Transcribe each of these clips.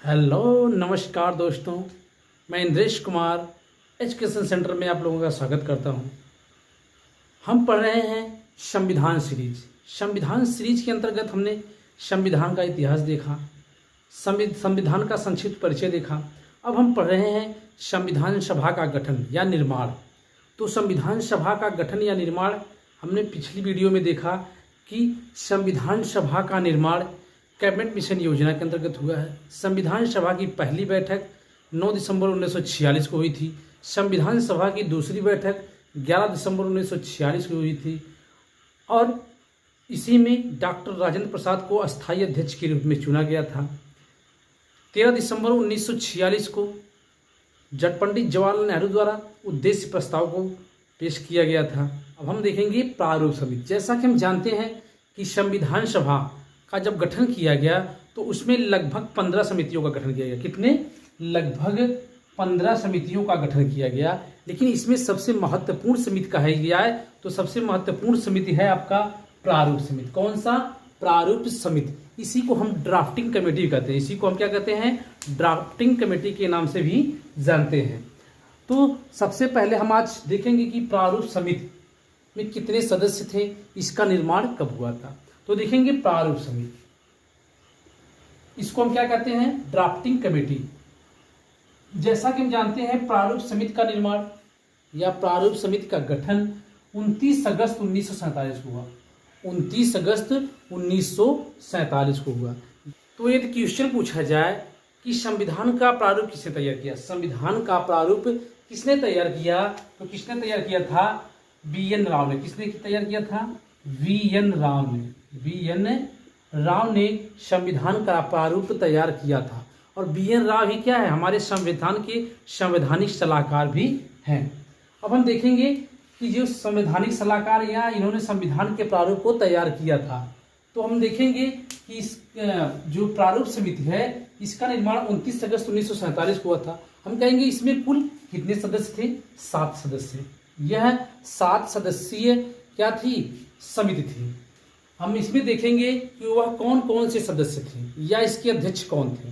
Hello नमस्कार दोस्तों, मैं इंद्रेश कुमार एजुकेशन सेंटर में आप लोगों का स्वागत करता हूं। हम पढ़ रहे हैं संविधान सीरीज के अंतर्गत हमने संविधान का इतिहास देखा, संविधान का संक्षिप्त परिचय देखा। अब हम पढ़ रहे हैं संविधान सभा का गठन या निर्माण। तो संविधान सभा का गठन या निर्माण हमने पिछली वीडियो में देखा कि संविधान सभा का निर्माण कैबिनेट मिशन योजना के अंतर्गत हुआ है। संविधान सभा की पहली बैठक 9 दिसंबर 1946 को हुई थी। संविधान सभा की दूसरी बैठक 11 दिसंबर 1946 को हुई थी और इसी में डॉक्टर राजेंद्र प्रसाद को अस्थायी अध्यक्ष के रूप में चुना गया था। 13 दिसंबर 1946 को पंडित जवाहरलाल नेहरू द्वारा उद्देश्य प्रस्ताव को पेश किया गया था। अब हम देखेंगे प्रारूप समिति। जैसा कि हम जानते हैं कि संविधान सभा का जब गठन किया गया तो उसमें लगभग 15 समितियों का गठन किया गया। कितने? लगभग 15 समितियों का गठन किया गया। लेकिन इसमें सबसे महत्वपूर्ण समिति कहा गया है तो सबसे महत्वपूर्ण समिति है आपका प्रारूप समिति। कौन सा? प्रारूप समिति। इसी को हम ड्राफ्टिंग कमेटी कहते हैं। इसी को हम क्या कहते हैं? ड्राफ्टिंग कमेटी के नाम से भी जानते हैं। तो सबसे पहले हम आज देखेंगे कि प्रारूप समिति में कितने सदस्य थे, इसका निर्माण कब हुआ था। तो देखेंगे प्रारूप समिति, इसको हम क्या कहते हैं? Drafting committee. जैसा कि हम जानते हैं प्रारूप समिति का निर्माण या प्रारूप समिति का गठन 29 अगस्त 1947 को हुआ। 29 अगस्त 1947 को हुआ। तो यदि क्वेश्चन पूछा जाए कि संविधान का प्रारूप किसने तैयार किया, संविधान का प्रारूप किसने तैयार किया, तो किसने तैयार किया था? वी.एन. राव ने। किसने तैयार किया था? वी.एन. राव ने। वी.एन. राव ने संविधान का प्रारूप तैयार किया था। और वी.एन. राव ही क्या है? हमारे संविधान के संवैधानिक सलाहकार भी हैं। अब हम देखेंगे कि जो संवैधानिक सलाहकार या इन्होंने संविधान के प्रारूप को तैयार किया था, तो हम देखेंगे कि इस जो प्रारूप समिति है इसका निर्माण 29 अगस्त 1947 को हुआ था। हम कहेंगे इसमें कुल कितने सदस्य थे? 7 सदस्य। यह 7 सदस्यीय क्या थी? समिति थी। हम इसमें देखेंगे कि वह कौन कौन से सदस्य थे या इसके अध्यक्ष कौन थे।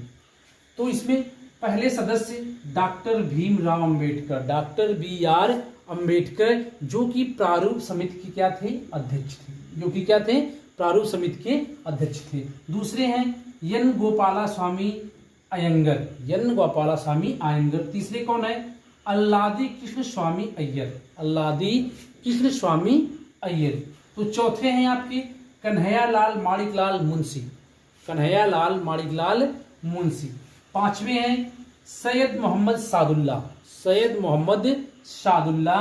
तो इसमें पहले सदस्य doctor Bhimrao Ambedkar, doctor B R. Ambedkar, जो कि प्रारूप समिति के क्या थे? अध्यक्ष थे। जो कि क्या थे? प्रारूप समिति के अध्यक्ष थे। दूसरे हैं एन. गोपालास्वामी अयंगर, एन. गोपालास्वामी अयंगर। तीसरे कौन है? अल्लादी कृष्ण स्वामी अय्यर, अल्लादी कृष्ण स्वामी अय्यर। तो चौथे हैं आपके कन्हैयालाल माणिकलाल मुंशी, कन्हैयालाल माणिकलाल मुंशी। पांचवे हैं सैयद मोहम्मद सादुल्ला, सैयद मोहम्मद सादुल्ला।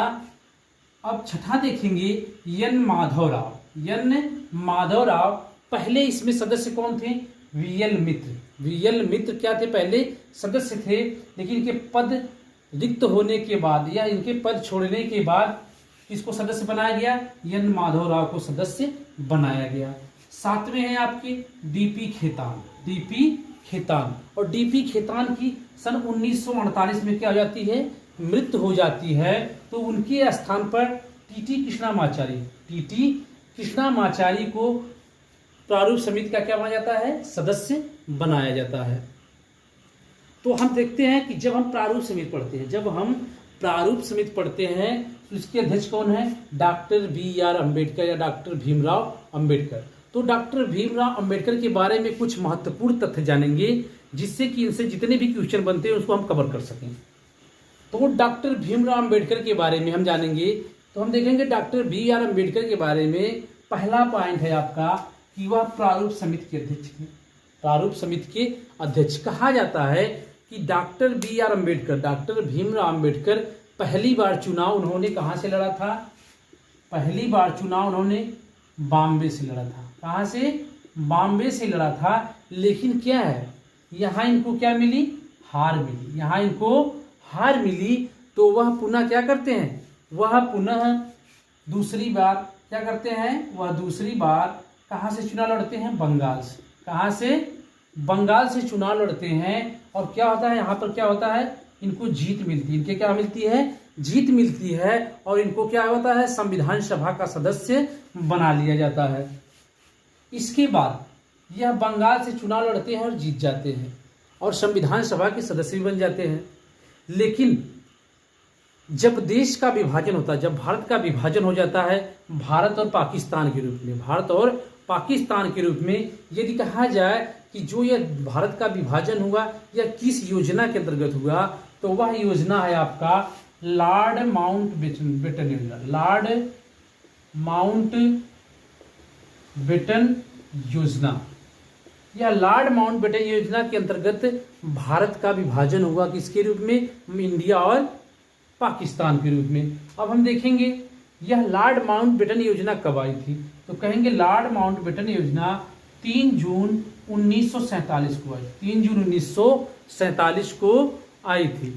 अब छठा देखेंगे एन. माधवराव, एन. माधवराव। पहले इसमें सदस्य कौन थे? वी.एल. मित्र, वी.एल. मित्र क्या थे? पहले सदस्य थे, लेकिन इनके पद रिक्त होने के बाद या इनके पद छोड़ने के बाद किसको सदस्य बनाया गया? एन. माधवराव को सदस्य बनाया गया। सातवें हैं आपके डी.पी. खेतान, डी.पी. खेतान। और डी.पी. खेतान की सन 1948 में क्या हो जाती है? मृत्यु हो जाती है। तो उनके स्थान पर टी.टी. कृष्णामाचारी, टी.टी. कृष्णामाचारी को प्रारूप समिति का क्या बनाया जाता है? सदस्य बनाया जाता है। तो हम देखते हैं कि जब हम प्रारूप समिति पढ़ते हैं, जब हम प्रारूप समिति पढ़ते हैं तो इसके अध्यक्ष कौन है? Doctor B R. अंबेडकर या डॉक्टर भीमराव अंबेडकर। तो डॉक्टर भीमराव अंबेडकर के बारे में कुछ महत्वपूर्ण तथ्य जानेंगे जिससे कि इनसे जितने भी क्वेश्चन बनते हैं उसको हम कवर कर सकें। तो डॉक्टर भीमराव अंबेडकर के बारे में हम जानेंगे तो हम देखेंगे डॉक्टर बी.आर. अंबेडकर के बारे में पहला पॉइंट है आपका कि वह प्रारूप समिति के अध्यक्ष थे। प्रारूप समिति के अध्यक्ष कहा जाता है कि doctor B R. Ambedkar, doctor Bhimrao Ambedkar पहली बार चुनाव उन्होंने कहाँ से लड़ा था? पहली बार चुनाव उन्होंने बॉम्बे से लड़ा था। कहाँ से? बॉम्बे से लड़ा था। लेकिन क्या है, यहाँ इनको क्या मिली? हार मिली। यहाँ इनको हार मिली। तो वह पुनः क्या करते हैं? वह पुनः दूसरी बार क्या करते हैं? वह दूसरी बार कहाँ से चुनाव लड़ते हैं? बंगाल से। कहाँ से? बंगाल से चुनाव लड़ते हैं। और क्या होता है यहाँ पर? क्या होता है? इनको जीत मिलती है। इनके क्या मिलती है? जीत मिलती है। और इनको क्या होता है? संविधान सभा का सदस्य बना लिया जाता है। इसके बाद यह बंगाल से चुनाव लड़ते हैं और जीत जाते हैं। और संविधान सभा के सदस्य भी बन जाते हैं। लेकिन जब देश का विभाजन होता है, जब भारत का विभाजन हो जाता है भारत और पाकिस्तान के रूप में, भारत और पाकिस्तान के रूप में, यदि कहा जाए कि जो यह भारत का विभाजन हुआ या किस योजना के अंतर्गत हुआ, तो वह योजना है आपका लॉर्ड माउंटबेटन योजना। लॉर्ड माउंटबेटन योजना, यह लॉर्ड माउंटबेटन योजना के अंतर्गत भारत का विभाजन हुआ किसके रूप में, इंडिया और पाकिस्तान के रूप में। अब हम देखेंगे यह लॉर्ड माउंटबेटन योजना कब आई थी, तो कहेंगे लॉर्ड माउंटबेटन योजना 3 जून 1947 को आई। 3 जून 1947 को आई थी।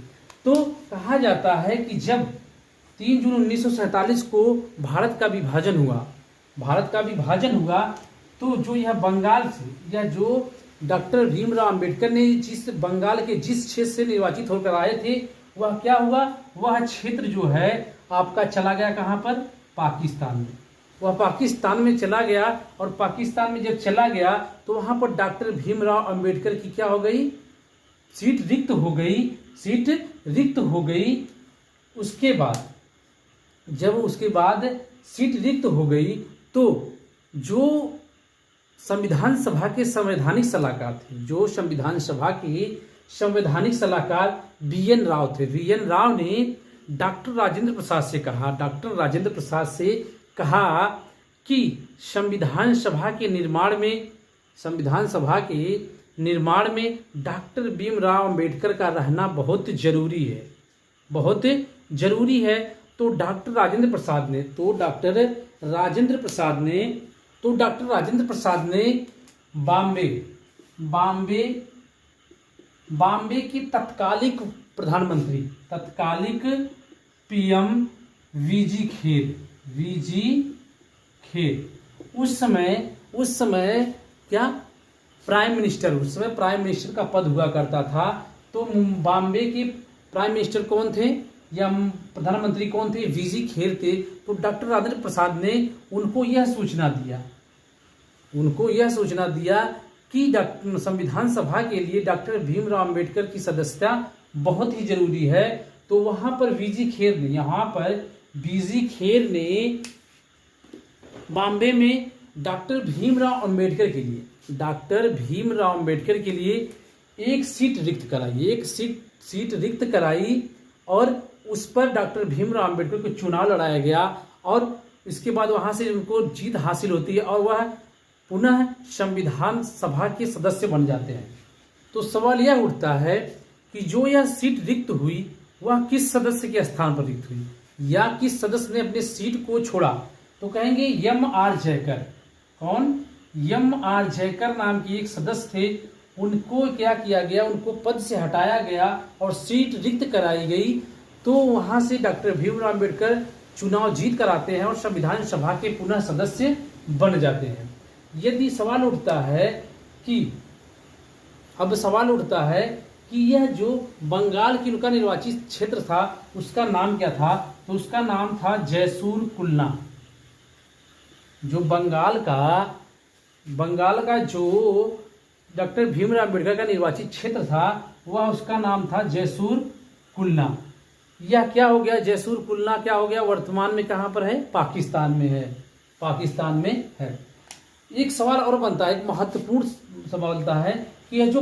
तो कहा जाता है कि जब 3 जून 1947 को भारत का विभाजन हुआ, तो जो यह बंगाल से, या जो डॉक्टर भीमराव अंबेडकर ने जिस बंगाल के जिस क्षेत्र से निर्वाचित होकर आए थे, वह क्या हुआ, वह क्षेत्र जो है आपका चला गया कहाँ पर, पाकिस्तान में। वह पाकिस्तान में चला गया, और पाकिस्तान में जब चला गया तो वहाँ पर डॉक्टर भीमराव अंबेडकर की क्या हो गई, सीट रिक्त हो गई। उसके बाद सीट रिक्त हो गई, तो जो संविधान सभा के संवैधानिक सलाहकार थे, जो संविधान सभा के संवैधानिक सलाहकार BN राव थे, BN राव ने डॉक्टर राजेंद्र प्रसाद से कहा कि संविधान सभा के निर्माण में डॉक्टर भीमराव अंबेडकर का रहना बहुत जरूरी है। तो डॉक्टर राजेंद्र प्रसाद ने बॉम्बे के तत्कालिक PM VG खेर उस समय क्या प्राइम मिनिस्टर का पद हुआ करता था। तो बॉम्बे के प्राइम मिनिस्टर कौन थे या प्रधानमंत्री कौन थे, VG खेर थे। तो डॉक्टर राजेंद्र प्रसाद ने उनको यह सूचना दिया कि संविधान सभा के लिए डॉक्टर भीमराव अंबेडकर की सदस्यता बहुत ही जरूरी है। तो वहां पर VG खेर ने बॉम्बे में डॉक्टर भीमराव अंबेडकर के लिए एक सीट रिक्त कराई, और उस पर डॉक्टर भीमराव अंबेडकर को चुनाव लड़ाया गया, और इसके बाद वहां से उनको जीत हासिल होती है और वह पुनः संविधान सभा के सदस्य बन जाते हैं। तो सवाल यह उठता है कि जो यह सीट रिक्त हुई वह किस सदस्य के स्थान पर रिक्त हुई, या किस सदस्य ने अपने सीट को छोड़ा। तो कहेंगे M.R. जयकर। कौन, M.R. जयकर नाम के एक सदस्य थे, उनको क्या किया गया, उनको पद से हटाया गया और सीट रिक्त कराई गई। तो वहां से डॉक्टर भीमराव अंबेडकर चुनाव जीत कर आते हैं और संविधान सभा के पुनः सदस्य बन जाते हैं। यदि सवाल उठता है कि यह जो बंगाल की उनका निर्वाचित क्षेत्र था उसका नाम क्या था, तो उसका नाम था जयसूर कुलना। जो बंगाल का जो डॉक्टर भीमराव अंबेडकर का निर्वाचित क्षेत्र था वह उसका नाम था जयसूर कुलना। यह क्या हो गया, जयसूर कुलना क्या हो गया, वर्तमान में कहाँ पर है, पाकिस्तान में है। एक सवाल और बनता है, एक महत्वपूर्ण सवाल बनता है कि यह जो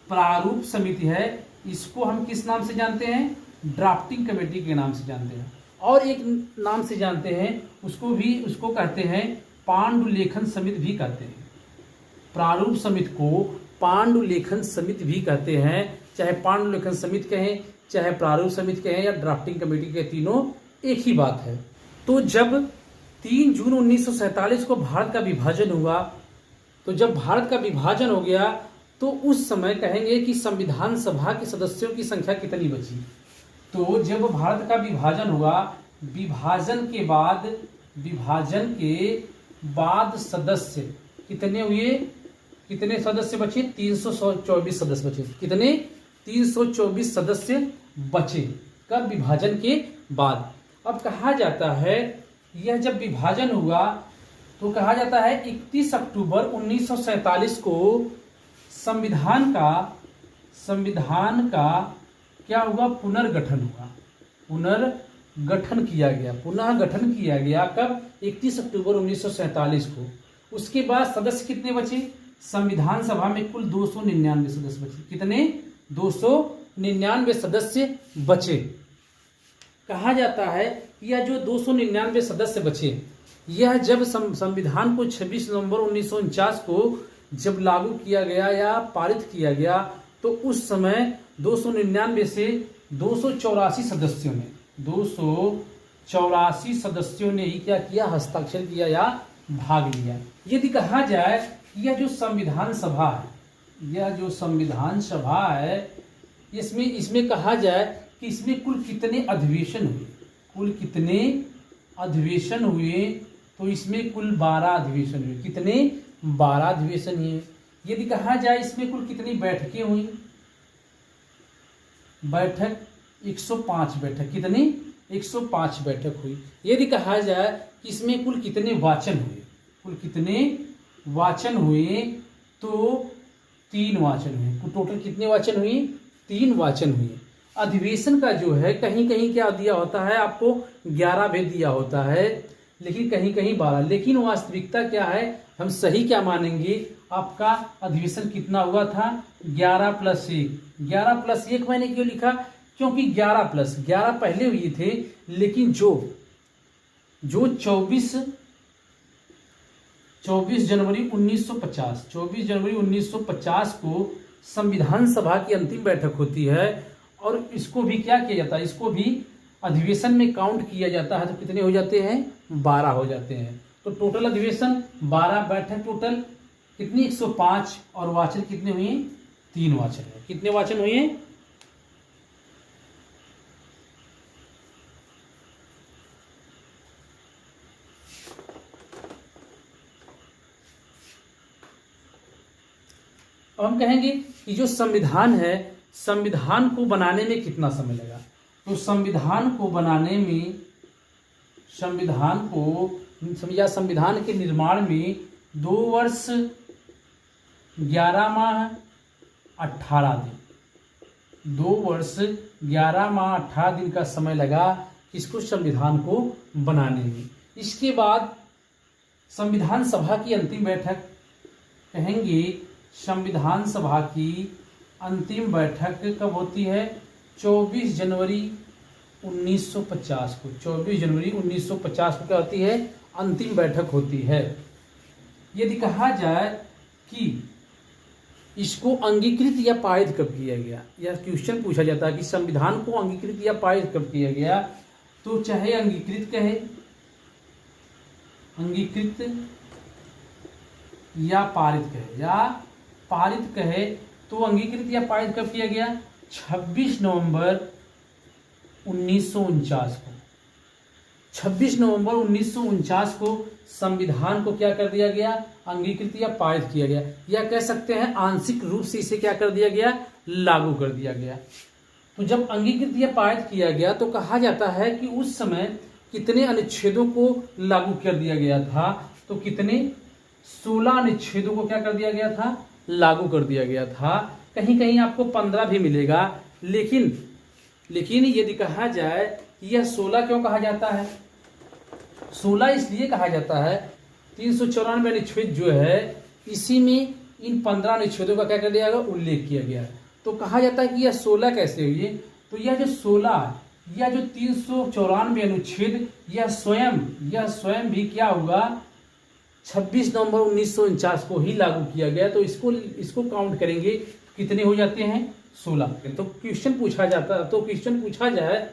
प्रारूप समिति है इसको हम किस नाम से जानते हैं, ड्राफ्टिंग कमेटी के नाम से जानते हैं, और एक नाम से जानते हैं उसको कहते हैं पांडुलेखन समिति भी कहते हैं। प्रारूप समिति को पांडुलेखन समिति भी कहते हैं, चाहे पांडुलेखन समिति कहें, चाहे प्रारूप समिति कहें, या ड्राफ्टिंग कमेटी के, तीनों एक ही बात है। तो जब 3 जून 1947 को भारत का विभाजन हुआ, तो जब भारत का विभाजन हो गया तो उस समय कहेंगे कि संविधान सभा के सदस्यों की संख्या कितनी बची। तो जब भारत का विभाजन हुआ, विभाजन के बाद सदस्य कितने हुए, कितने सदस्य बचे, 324 सदस्य बचे। कितने, 324 सदस्य बचे कब, विभाजन के बाद। अब कहा जाता है यह जब विभाजन हुआ तो कहा जाता है 31 अक्टूबर 1947 को संविधान का क्या हुआ, पुनर्गठन हुआ, पुनर्गठन किया गया, पुनः गठन किया गया कब, 31 अक्टूबर 1947 को। उसके बाद सदस्य कितने बचे, संविधान सभा में कुल 299 सदस्य बचे। कितने, 299 सदस्य बचे। कहा जाता है कि यह जो 299 सदस्य बचे, यह जब संविधान को 26 नवंबर 1949 को जब लागू किया गया या पारित किया गया, तो उस समय 299 से 284 सदस्यों ने ही क्या किया, हस्ताक्षर किया या भाग लिया। यदि कहा जाए कि यह जो संविधान सभा है, इसमें कहा जाए कि इसमें कुल कितने अधिवेशन हुए, तो इसमें कुल 12 अधिवेशन हुए। कितने, 12 अधिवेशन हुए। यदि कहा जाए इसमें कुल कितनी बैठकें हुई, बैठक 105 बैठक। कितनी, 105 बैठक हुई। यदि कहा जाए कि इसमें कुल कितने वाचन हुए, तो 3 वाचन हुए। टोटल कितने वाचन हुए, 3 वाचन हुए। अधिवेशन का जो है कहीं कहीं क्या दिया होता है आपको, 11 भी दिया होता है, लेकिन कहीं कहीं 12। लेकिन वास्तविकता क्या है, हम सही क्या मानेंगे, आपका अधिवेशन कितना हुआ था, 11 + 1। 11 + 1 मैंने क्यों लिखा, क्योंकि 11 पहले हुए थे, लेकिन जो 24 जनवरी 1950 को संविधान सभा की अंतिम बैठक होती है, और इसको भी क्या किया जाता है, इसको भी अधिवेशन में काउंट किया जाता है। तो कितने हो जाते हैं, 12 हो जाते हैं। तो टोटल अधिवेशन 12, बैठक टोटल कितनी, 105, और वाचन कितने हुए, 3 वाचन है। कितने वाचन हुए, अब हम कहेंगे कि जो संविधान है, संविधान को बनाने में कितना समय लगा। तो संविधान के निर्माण में 2 वर्ष 11 माह 18 दिन 2 वर्ष 11 माह 18 दिन का समय लगा किसको, संविधान को बनाने में। इसके बाद संविधान सभा की अंतिम बैठक, कहेंगे संविधान सभा की अंतिम बैठक कब होती है, 24 जनवरी 1950 को। 24 जनवरी 1950 को क्या होती है, अंतिम बैठक होती है। यदि कहा जाए कि इसको अंगीकृत या पारित कब किया गया, यह क्वेश्चन पूछा जाता है कि संविधान को अंगीकृत या पारित कब किया गया, तो चाहे अंगीकृत या पारित कहे, तो अंगीकृत या पारित कब किया गया, 26 नवंबर 1949 को। 26 नवंबर 1949 को संविधान को क्या कर दिया गया, अंगीकृत या पारित किया गया, या कह सकते हैं आंशिक रूप से इसे क्या कर दिया गया, लागू कर दिया गया। तो जब अंगीकृत या पारित किया गया, तो कहा जाता है कि उस समय कितने अनुच्छेदों को लागू कर दिया गया था, तो कितने, 16 अनुच्छेदों को क्या कर दिया गया था, लागू कर दिया गया था। कहीं कहीं आपको 15 भी मिलेगा, लेकिन यदि कहा जाए कि यह 16 क्यों कहा जाता है, 16 इसलिए कहा जाता है, 394 अनुच्छेद जो है, इसी में इन 15 अनुच्छेदों का क्या कर दिया गया, उल्लेख किया गया। तो कहा जाता है कि यह 16 कैसे हुई, तो यह जो 16 या जो 394 अनुच्छेद, यह स्वयं भी क्या हुआ, 26 नवंबर 1949 को ही लागू किया गया। तो इसको काउंट करेंगे, कितने हो जाते हैं, 16। तो क्वेश्चन पूछा जाए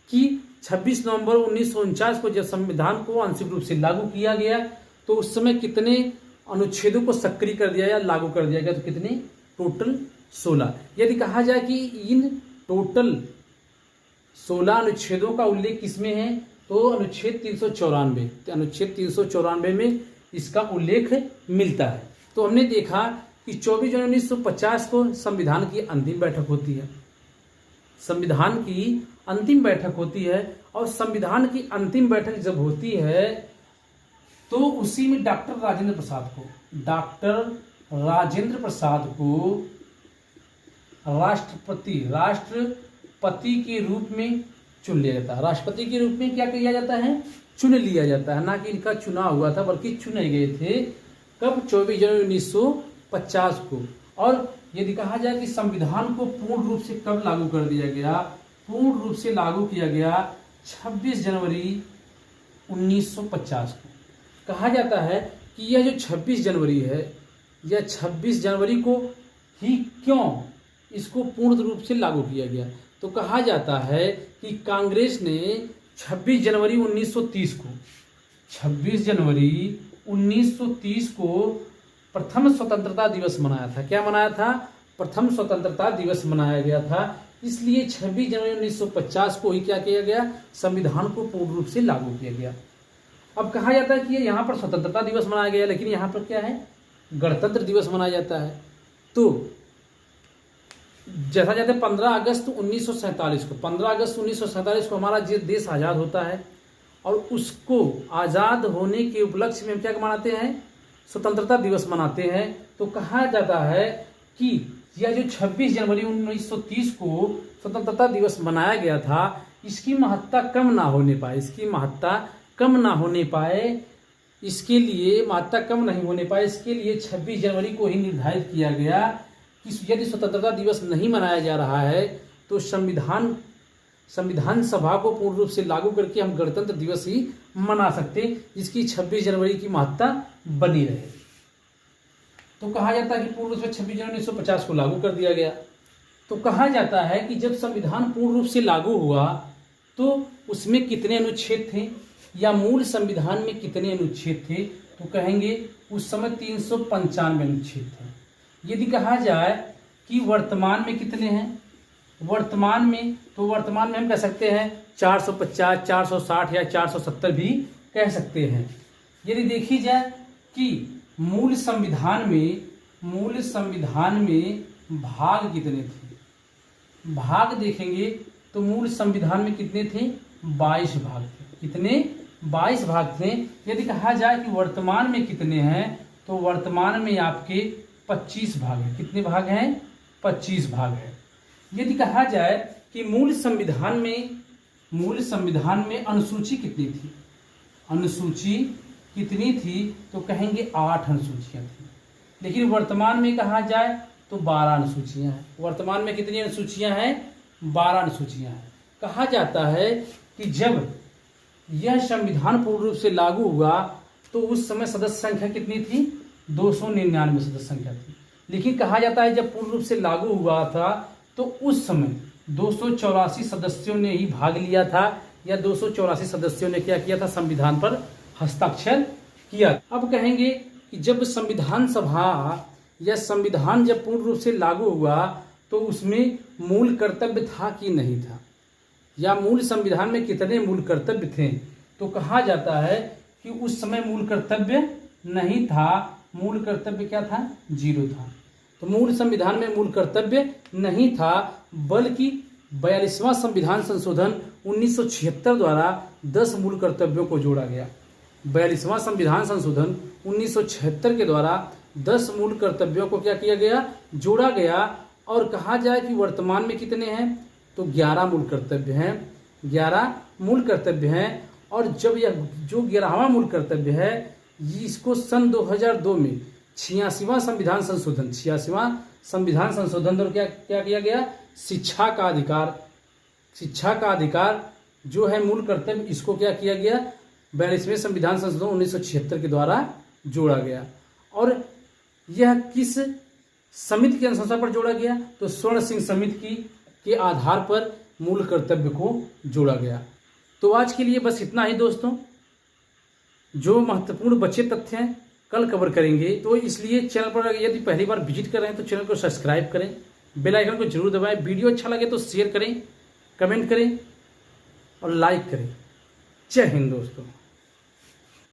कि 26 नवंबर 1949 को जब संविधान को आंशिक रूप से लागू किया गया, तो उस समय कितने अनुच्छेदों को सक्रिय कर दिया या लागू कर दिया गया, तो कितने, टोटल 16। यदि कहा जाए कि इन टोटल 16 अनुच्छेदों का उल्लेख किसमें है, तो अनुच्छेद 394 में इसका उल्लेख मिलता है। तो हमने देखा कि 24 जनवरी 1950 को संविधान की अंतिम बैठक होती है, और संविधान की अंतिम बैठक जब होती है, तो उसी में डॉक्टर राजेंद्र प्रसाद को राष्ट्रपति के रूप में चुन लिया जाता है। राष्ट्रपति के रूप में क्या किया जाता है? चुन लिया जाता है, ना कि इनका चुनाव हुआ था बल्कि चुने गए थे। कब? 24 जनवरी 1950 को। और यदि कहा जाए कि संविधान को पूर्ण रूप से कब लागू कर दिया गया? पूर्ण रूप से लागू किया गया 26 जनवरी 1950 को। कहा जाता है कि यह जो 26 जनवरी है, यह 26 जनवरी को ही क्यों इसको पूर्ण रूप से लागू किया गया? तो कहा जाता है कि कांग्रेस ने 26 जनवरी 1930 को 26 जनवरी 1930 को प्रथम स्वतंत्रता दिवस मनाया था। क्या मनाया था? प्रथम स्वतंत्रता दिवस मनाया गया था। इसलिए 26 जनवरी 1950 को ही क्या किया गया? संविधान को पूर्ण रूप से लागू किया गया। अब कहा जाता है कि यहाँ पर स्वतंत्रता दिवस मनाया गया, लेकिन यहाँ पर क्या है? गणतंत्र दिवस मनाया जाता है। तो जैसा जाते 15 अगस्त 1947 को 15 अगस्त 1947 को हमारा देश आज़ाद होता है, और उसको आज़ाद होने के उपलक्ष्य में हम क्या मनाते हैं? स्वतंत्रता दिवस मनाते हैं। तो कहा जाता है कि यह जो 26 जनवरी 1930 को स्वतंत्रता दिवस मनाया गया था, इसकी महत्ता कम ना होने पाए, इसकी महत्ता कम ना होने पाए, इसके लिए महत्ता कम नहीं होने पाए, इसके लिए 26 जनवरी को ही निर्धारित किया गया कि यदि स्वतंत्रता दिवस नहीं मनाया जा रहा है तो संविधान सभा को पूर्ण रूप से लागू करके हम गणतंत्र दिवस ही मना सकते, जिसकी 26 जनवरी की महत्ता बनी रहे। तो कहा जाता है कि पूर्ण रूप से 26 जनवरी 1950 को लागू कर दिया गया। तो कहा जाता है कि जब संविधान पूर्ण रूप से लागू हुआ तो उसमें कितने अनुच्छेद थे, या मूल संविधान में कितने अनुच्छेद थे? तो कहेंगे उस समय 395 अनुच्छेद थे। यदि कहा जाए कि वर्तमान में कितने हैं, वर्तमान में हम कह सकते हैं 450, 460 या 470 भी कह सकते हैं। यदि देखी जाए कि मूल संविधान में भाग कितने थे, भाग देखेंगे तो मूल संविधान में कितने थे? 22 भाग थे। कितने? 22 भाग थे। यदि कहा जाए कि वर्तमान में कितने हैं, तो वर्तमान में आपके 25 भाग हैं। कितने भाग हैं? 25 भाग हैं। यदि कहा जाए कि मूल संविधान में अनुसूची कितनी थी, अनुसूची कितनी थी, तो कहेंगे 8 अनुसूचियां थी। लेकिन वर्तमान में कहा जाए तो 12 अनुसूचियां हैं। वर्तमान में कितनी अनुसूचियां हैं? 12 अनुसूचियां हैं। कहा जाता है कि जब यह संविधान पूर्ण रूप से लागू हुआ तो उस समय सदस्य संख्या कितनी थी? 299 सदस्य संख्या थी। लेकिन कहा जाता है जब पूर्ण रूप से लागू हुआ था तो उस समय 284 सदस्यों ने ही भाग लिया था, या 284 सदस्यों ने क्या किया था? संविधान पर हस्ताक्षर किया। अब कहेंगे कि जब संविधान सभा या संविधान जब पूर्ण रूप से लागू हुआ तो उसमें मूल कर्तव्य था कि नहीं था, या मूल संविधान में कितने मूल कर्तव्य थे? तो कहा जाता है कि उस समय मूल कर्तव्य नहीं था। मूल कर्तव्य क्या था? 0 था। तो मूल संविधान में मूल कर्तव्य नहीं था, बल्कि 42वां संविधान संशोधन 1976 द्वारा 10 मूल कर्तव्यों को जोड़ा गया। 42वां संविधान संशोधन 1976 के द्वारा 10 मूल कर्तव्यों को क्या किया गया? जोड़ा गया। और कहा जाए कि वर्तमान में कितने हैं, तो 11 मूल कर्तव्य हैं। 11 मूल कर्तव्य हैं। और जब यह जो 11वां मूल कर्तव्य है, इसको सन 2002 में 86वां संविधान संशोधन द्वारा क्या किया गया? शिक्षा का अधिकार जो है मूल कर्तव्य, इसको क्या किया गया? 42वें संविधान संशोधन 1976 के द्वारा जोड़ा गया। और यह किस समिति की अनुशंसा पर जोड़ा गया? तो स्वर्ण सिंह समिति के आधार पर मूल कर्तव्य को जोड़ा गया। तो आज के लिए बस इतना ही दोस्तों। जो महत्वपूर्ण बचे तथ्य हैं कल कवर करेंगे, तो इसलिए चैनल पर यदि पहली बार विजिट कर रहे हैं तो चैनल को सब्सक्राइब करें, बेल आइकन को जरूर दबाएं। वीडियो अच्छा लगे तो शेयर करें, कमेंट करें और लाइक करें। जय हिंद दोस्तों।